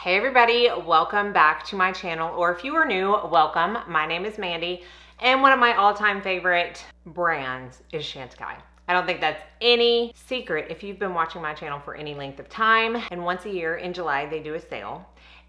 Hey everybody, welcome back to my channel, or if you are new, welcome. My name is Mandy, and one of my all-time favorite brands is Chantecaille. I don't think that's any secret if you've been watching my channel for any length of time. And once a year in July, they do a sale,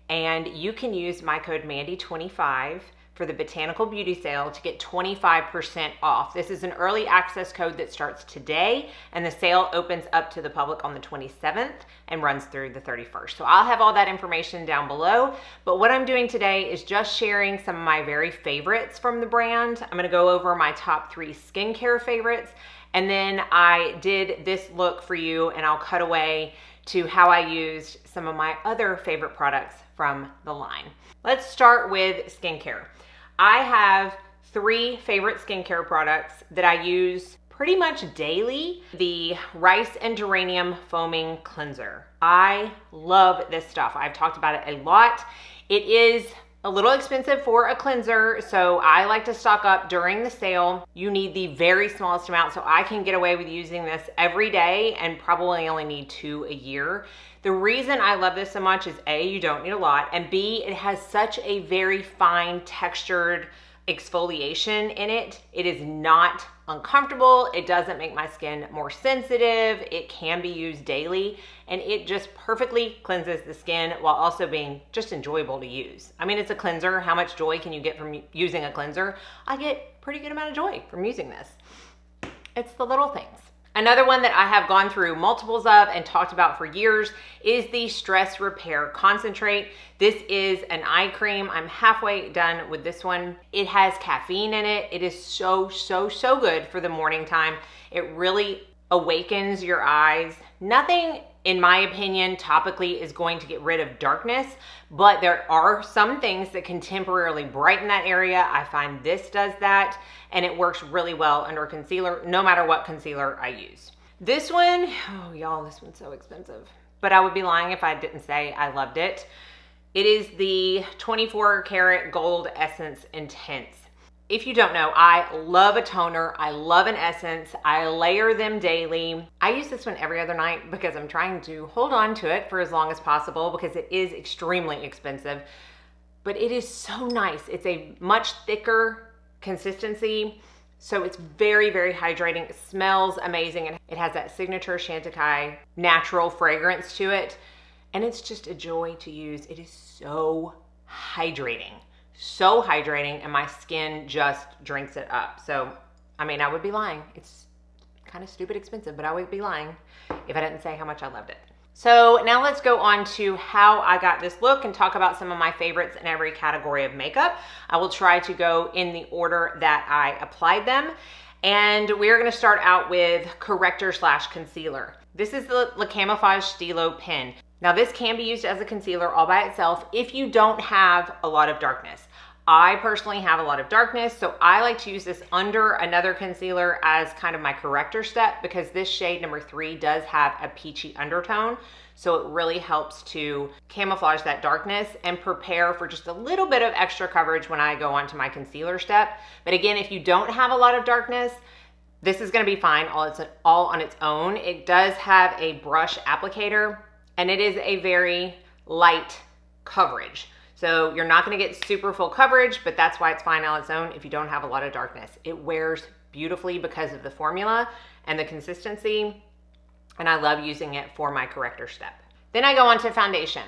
and you can use my code Mandy25 for the Botanical Beauty Sale to get 25% off. This is an early access code that starts today, and the sale opens up to the public on the 27th and runs through the 31st. So I'll have all that information down below, but what I'm doing today is just sharing some of my very favorites from the brand. I'm gonna go over my top 3 skincare favorites, and then I did this look for you, and I'll cut away to how I used some of my other favorite products from the line. Let's start with skincare. I have 3 favorite skincare products that I use pretty much daily. The Rice and Geranium Foaming Cleanser. I love this stuff. I've talked about it a lot. It is a little expensive for a cleanser, so I like to stock up during the sale. You need the very smallest amount, so I can get away with using this every day and probably only need 2 a year. The reason I love this so much is A, you don't need a lot, and B, it has such a very fine textured exfoliation in it. It is not uncomfortable. It doesn't make my skin more sensitive. It can be used daily, and it just perfectly cleanses the skin while also being just enjoyable to use. I mean, it's a cleanser. How much joy can you get from using a cleanser? I get pretty good amount of joy from using this. It's the little things. Another one that I have gone through multiples of and talked about for years is the Stress Repair Concentrate. This is an eye cream. I'm halfway done with this one. It has caffeine in it. It is so good for the morning time. It really awakens your eyes. Nothing, in my opinion, topically is going to get rid of darkness, but there are some things that can temporarily brighten that area. I find this does that, and it works really well under concealer, no matter what concealer I use. This one, oh y'all, this one's so expensive, but I would be lying if I didn't say I loved it. It is the 24 Karat Gold Essence Intense. If you don't know, I love a toner. I love an essence. I layer them daily. I use this one every other night because I'm trying to hold on to it for as long as possible because it is extremely expensive, but it is so nice. It's a much thicker consistency, so it's very hydrating. It smells amazing, and it has that signature Chantecaille natural fragrance to it, and it's just a joy to use. It is so hydrating. So hydrating, and my skin just drinks it up. So, I mean, I would be lying. It's kind of stupid expensive, but I would be lying if I didn't say how much I loved it. So now let's go on to how I got this look and talk about some of my favorites in every category of makeup. I will try to go in the order that I applied them. And we're gonna start out with Corrector / Concealer. This is the La Camouflage Stilo Pen. Now this can be used as a concealer all by itself if you don't have a lot of darkness. I personally have a lot of darkness, so I like to use this under another concealer as kind of my corrector step because this shade number 3 does have a peachy undertone. So it really helps to camouflage that darkness and prepare for just a little bit of extra coverage when I go on to my concealer step. But again, if you don't have a lot of darkness, this is gonna be fine all on its own. It does have a brush applicator, and it is a very light coverage. So you're not gonna get super full coverage, but that's why it's fine on its own if you don't have a lot of darkness. It wears beautifully because of the formula and the consistency, and I love using it for my corrector step. Then I go on to foundation.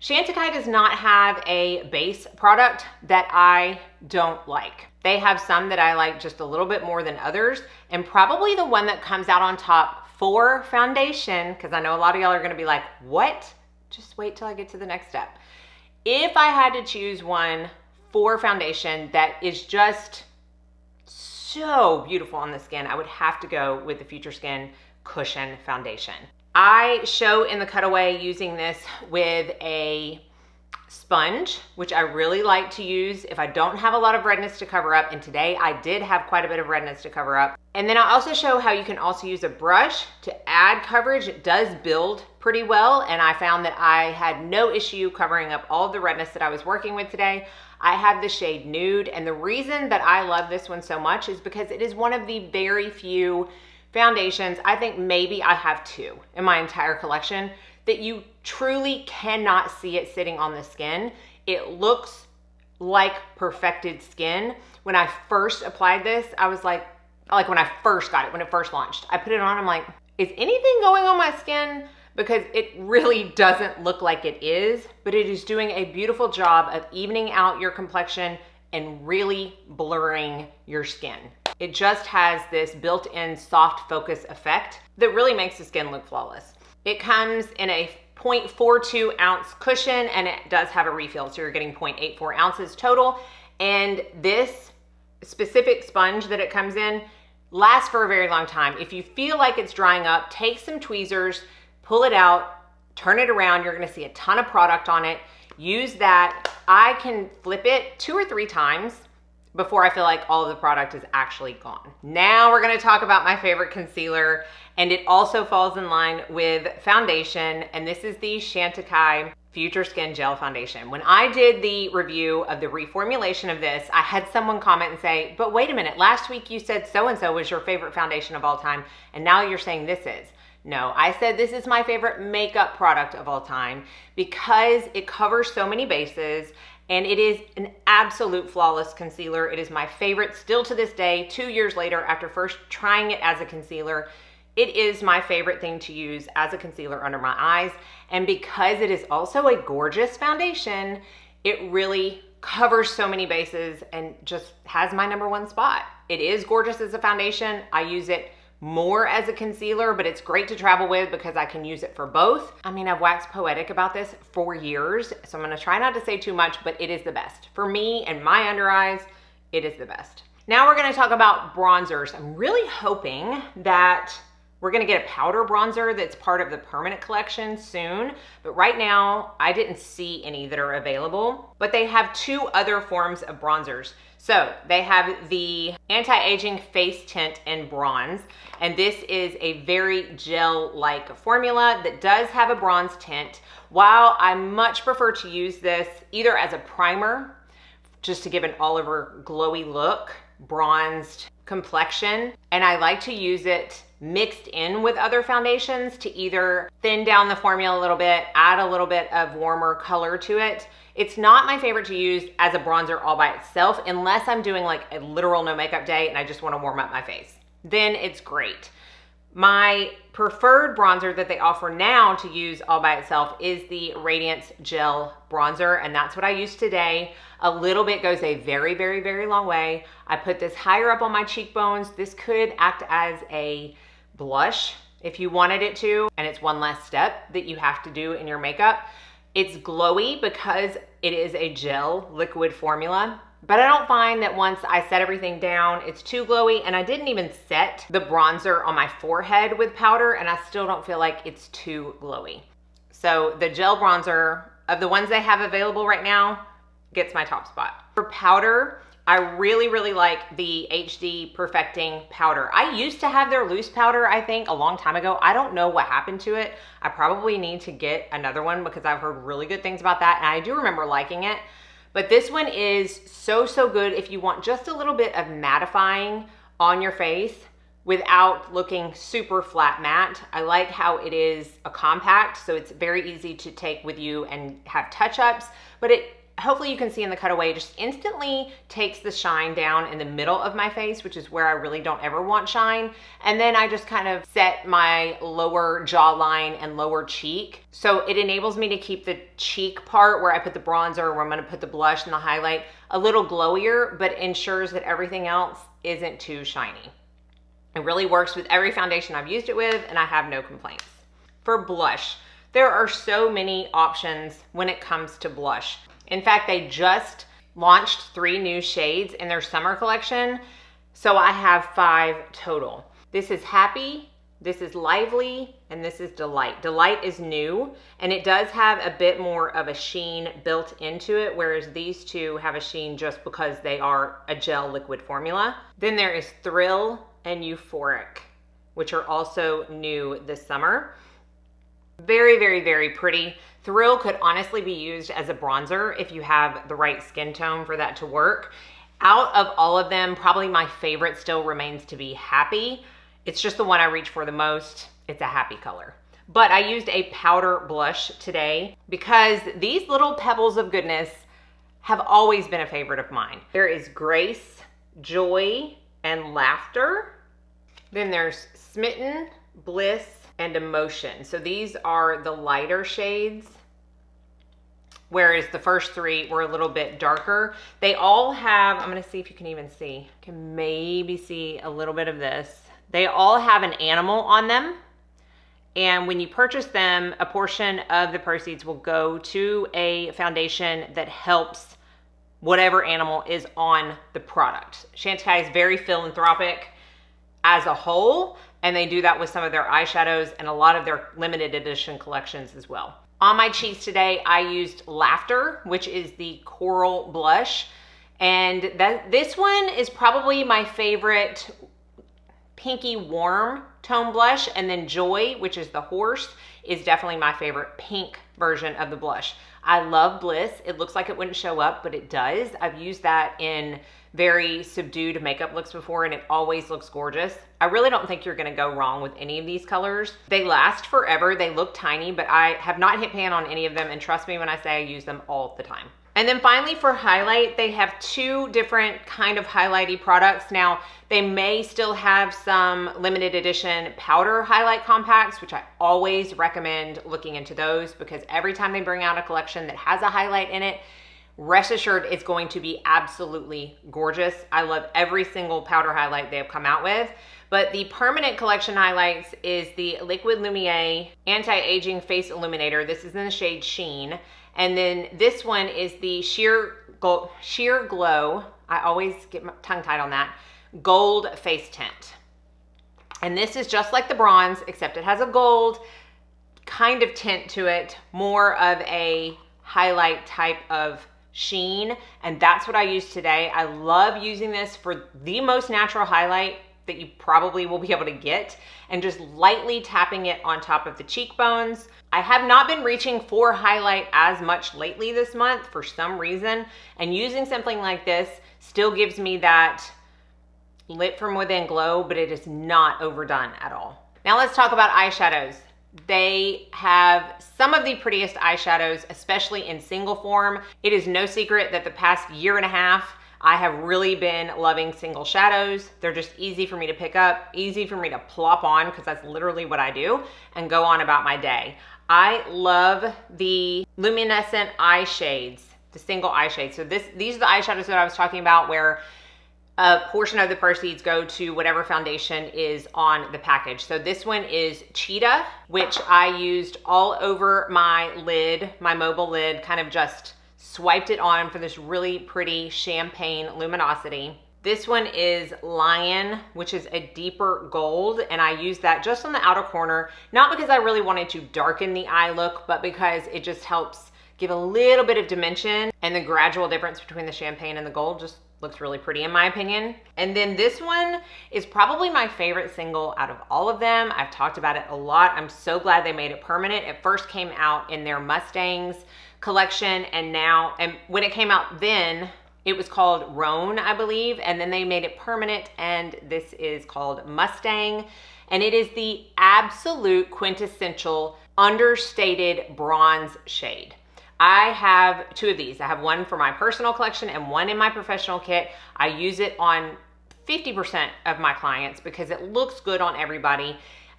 Chantecaille does not have a base product that I don't like. They have some that I like just a little bit more than others, and probably the one that comes out on top for foundation, because I know a lot of y'all are gonna be like, what? Just wait till I get to the next step. If I had to choose one for foundation that is just so beautiful on the skin, I would have to go with the Future Skin Cushion Foundation. I show in the cutaway using this with a sponge, which I really like to use if I don't have a lot of redness to cover up, and today I did have quite a bit of redness to cover up. And then I also show how you can also use a brush to add coverage. It does build pretty well, and I found that I had no issue covering up all of the redness that I was working with today. I have the shade Nude, and the reason that I love this one so much is because it is one of the very few foundations, I think maybe I have 2 in my entire collection, that you truly cannot see it sitting on the skin. It looks like perfected skin. When I first applied this, I was like when I first got it, when it first launched, I put it on, I'm like, is anything going on my skin? Because it really doesn't look like it is, but it is doing a beautiful job of evening out your complexion and really blurring your skin. It just has this built-in soft focus effect that really makes the skin look flawless. It comes in a 0.42 ounce cushion, and it does have a refill, so you're getting 0.84 ounces total. And this specific sponge that it comes in lasts for a very long time. If you feel like it's drying up, take some tweezers, pull it out, turn it around. You're gonna see a ton of product on it. Use that. I can flip it 2 or 3 times before I feel like all of the product is actually gone. Now we're gonna talk about my favorite concealer, and it also falls in line with foundation, and this is the Chantecaille Future Skin Gel Foundation. When I did the review of the reformulation of this, I had someone comment and say, but wait a minute, last week you said so-and-so was your favorite foundation of all time, and now you're saying this is. No, I said this is my favorite makeup product of all time because it covers so many bases, and it is an absolute flawless concealer. It is my favorite still to this day, 2 years later after first trying it as a concealer. It is my favorite thing to use as a concealer under my eyes. And because it is also a gorgeous foundation, it really covers so many bases and just has my #1 spot. It is gorgeous as a foundation. I use it more as a concealer, but it's great to travel with because I can use it for both. I mean, I've waxed poetic about this for years, so I'm gonna try not to say too much, but it is the best. For me and my under eyes, it is the best. Now we're gonna talk about bronzers. I'm really hoping that we're gonna get a powder bronzer that's part of the permanent collection soon, but right now I didn't see any that are available, but they have 2 other forms of bronzers. So they have the anti-aging face tint in bronze, and this is a very gel-like formula that does have a bronze tint. While I much prefer to use this either as a primer, just to give an all-over glowy look, bronzed complexion, and I like to use it mixed in with other foundations to either thin down the formula a little bit, add a little bit of warmer color to it. It's not my favorite to use as a bronzer all by itself unless I'm doing like a literal no makeup day and I just want to warm up my face. Then it's great. My preferred bronzer that they offer now to use all by itself is the Radiance Gel Bronzer, and that's what I use today. A little bit goes a very, very, very long way. I put this higher up on my cheekbones. This could act as a blush if you wanted it to, and it's one less step that you have to do in your makeup. It's glowy because it is a gel liquid formula, but I don't find that once I set everything down, it's too glowy, and I didn't even set the bronzer on my forehead with powder, and I still don't feel like it's too glowy. So the gel bronzer, of the ones they have available right now, gets my top spot. For powder, I really, really like the HD Perfecting powder. I used to have their loose powder, I think, a long time ago. I don't know what happened to it. I probably need to get another one because I've heard really good things about that, and I do remember liking it. But this one is so, so good if you want just a little bit of mattifying on your face without looking super flat matte. I like how it is a compact, so it's very easy to take with you and have touch-ups, but it, hopefully you can see in the cutaway, just instantly takes the shine down in the middle of my face, which is where I really don't ever want shine. And then I just kind of set my lower jawline and lower cheek. So it enables me to keep the cheek part where I put the bronzer, where I'm gonna put the blush and the highlight, a little glowier, but ensures that everything else isn't too shiny. It really works with every foundation I've used it with, and I have no complaints. For blush, there are so many options when it comes to blush. In fact, they just launched 3 new shades in their summer collection, so I have 5 total. This is Happy, this is Lively, and this is Delight. Delight is new, and it does have a bit more of a sheen built into it, whereas these 2 have a sheen just because they are a gel liquid formula. Then there is Thrill and Euphoric, which are also new this summer. Very, very, very pretty. Thrill could honestly be used as a bronzer if you have the right skin tone for that to work. Out of all of them, probably my favorite still remains to be Happy. It's just the one I reach for the most. It's a happy color. But I used a powder blush today because these little pebbles of goodness have always been a favorite of mine. There is Grace, Joy, and Laughter. Then there's Smitten, Bliss, and Emotion. So these are the lighter shades, whereas the first three were a little bit darker. They all have, I'm gonna see if you can even see, you can maybe see a little bit of this. They all have an animal on them. And when you purchase them, a portion of the proceeds will go to a foundation that helps whatever animal is on the product. Chantecaille is very philanthropic as a whole, and they do that with some of their eyeshadows and a lot of their limited edition collections as well. On my cheeks today, I used Laughter, which is the coral blush. And this one is probably my favorite pinky warm tone blush. And then Joy, which is the horse, is definitely my favorite pink version of the blush. I love Bliss. It looks like it wouldn't show up, but it does. I've used that in very subdued makeup looks before, and it always looks gorgeous. I really don't think you're gonna go wrong with any of these colors. They last forever. They look tiny, but I have not hit pan on any of them, and trust me when I say I use them all the time. And then finally for highlight, they have two different kind of highlighty products. Now, they may still have some limited edition powder highlight compacts, which I always recommend looking into those because every time they bring out a collection that has a highlight in it, rest assured it's going to be absolutely gorgeous. I love every single powder highlight they have come out with. But the permanent collection highlights is the Liquid Lumiere Anti-Aging Face Illuminator. This is in the shade Sheen. And then this one is the Sheer Glow, I always get my tongue tied on that, Gold Face Tint. And this is just like the bronze, except it has a gold kind of tint to it, more of a highlight type of sheen. And that's what I use today. I love using this for the most natural highlight that you probably will be able to get, and just lightly tapping it on top of the cheekbones. I have not been reaching for highlight as much lately this month for some reason, and using something like this still gives me that lit from within glow, but it is not overdone at all. Now let's talk about eyeshadows. They have some of the prettiest eyeshadows, especially in single form. It is no secret that the past year and a half, I have really been loving single shadows. They're just easy for me to pick up, easy for me to plop on, because that's literally what I do, and go on about my day. I love the luminescent eye shades, the single eye shades. So these are the eyeshadows that I was talking about, where a portion of the proceeds go to whatever foundation is on the package. So this one is Cheetah, which I used all over my lid, my mobile lid, kind of just swiped it on for this really pretty champagne luminosity. This one is Lion, which is a deeper gold, and I used that just on the outer corner, not because I really wanted to darken the eye look, but because it just helps give a little bit of dimension, and the gradual difference between the champagne and the gold just looks really pretty in my opinion. And then this one is probably my favorite single out of all of them. I've talked about it a lot. I'm so glad they made it permanent. It first came out in their Mustangs collection, and when it came out then, it was called Roan, I believe, and then they made it permanent, and this is called Mustang, and it is the absolute quintessential understated bronze shade. I have two of these. I have one for my personal collection and one in my professional kit. I use it on 50% of my clients because it looks good on everybody,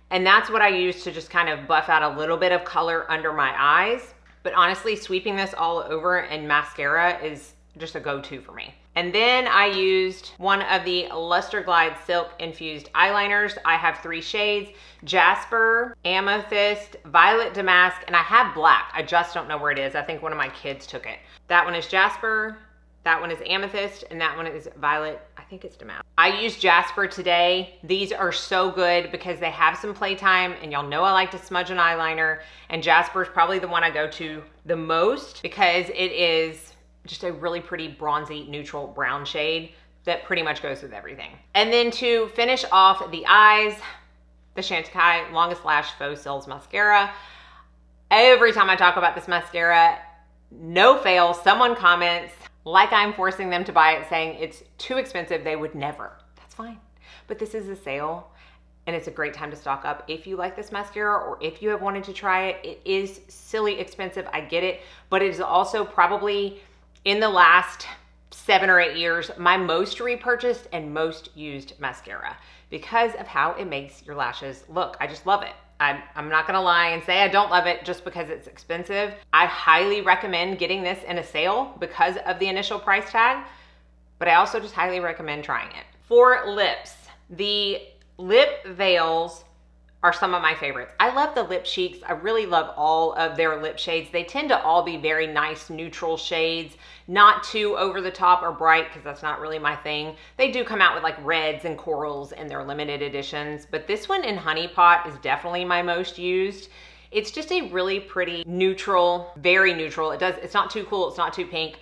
and that's what I use to just kind of buff out a little bit of color under my eyes. But honestly, sweeping this all over in mascara is just a go-to for me. And then I used one of the Luster Glide Silk Infused Eyeliners. I have 3 shades: Jasper, Amethyst, Violet Damask, and I have black. I just don't know where it is. I think one of my kids took it. That one is Jasper, that one is Amethyst, and that one is Violet, I think it's Damask. I used Jasper today. These are so good because they have some playtime, and y'all know I like to smudge an eyeliner, and Jasper is probably the one I go to the most because it is just a really pretty bronzy neutral brown shade that pretty much goes with everything. And then to finish off the eyes, the Chantecaille Longest Lash Faux Cils Mascara. Every time I talk about this mascara, no fail, someone comments like I'm forcing them to buy it, saying it's too expensive, they would never. That's fine. But this is a sale, and it's a great time to stock up if you like this mascara or if you have wanted to try it. It is silly expensive, I get it, but it is also probably in the last 7 or 8 years, my most repurchased and most used mascara because of how it makes your lashes look. I just love it. I'm not gonna lie and say I don't love it just because it's expensive. I highly recommend getting this in a sale because of the initial price tag, but I also just highly recommend trying it. For lips, the lip veils are some of my favorites. I love the lip cheeks. I really love all of their lip shades. They tend to all be very nice neutral shades, not too over the top or bright because that's not really my thing. They do come out with like reds and corals in their limited editions, but this one in Honey Pot is definitely my most used. It's just a really pretty neutral, very neutral. It's not too cool, it's not too pink,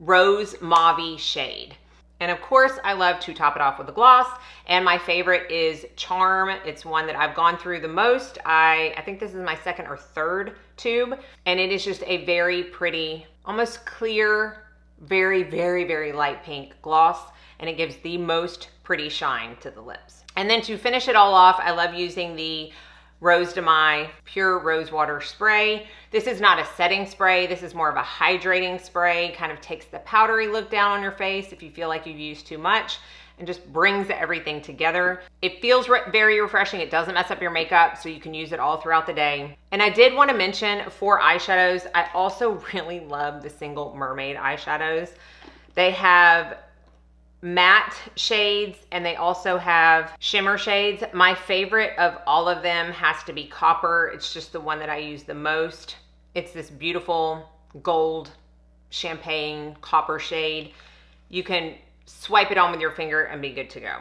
rose mauve shade. And of course, I love to top it off with a gloss. And my favorite is Charm. It's one that I've gone through the most. I think this is my second or third tube. And it is just a very pretty, almost clear, very, very, very light pink gloss. And it gives the most pretty shine to the lips. And then to finish it all off, I love using the Rose de Mai Pure Rose Water Spray. This is not a setting spray. This is more of a hydrating spray. Kind of takes the powdery look down on your face if you feel like you've used too much and just brings everything together. It feels very refreshing. It doesn't mess up your makeup, so you can use it all throughout the day. And I did want to mention for eyeshadows, I also really love the Single Mermaid eyeshadows. They have matte shades and they also have shimmer shades. My favorite of all of them has to be Copper. It's just the one that I use the most. It's this beautiful gold champagne copper shade. You can swipe it on with your finger and be good to go.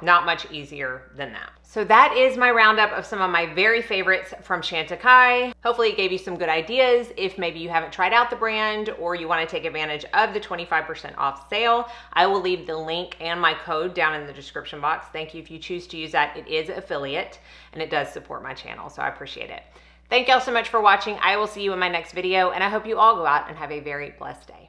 Not much easier than that. So that is my roundup of some of my very favorites from Chantecaille. Hopefully it gave you some good ideas if maybe you haven't tried out the brand or you want to take advantage of the 25% off sale. I will leave the link and my code down in the description box. Thank you if you choose to use that. It is affiliate and it does support my channel, so I appreciate it. Thank y'all so much for watching. I will see you in my next video and I hope you all go out and have a very blessed day.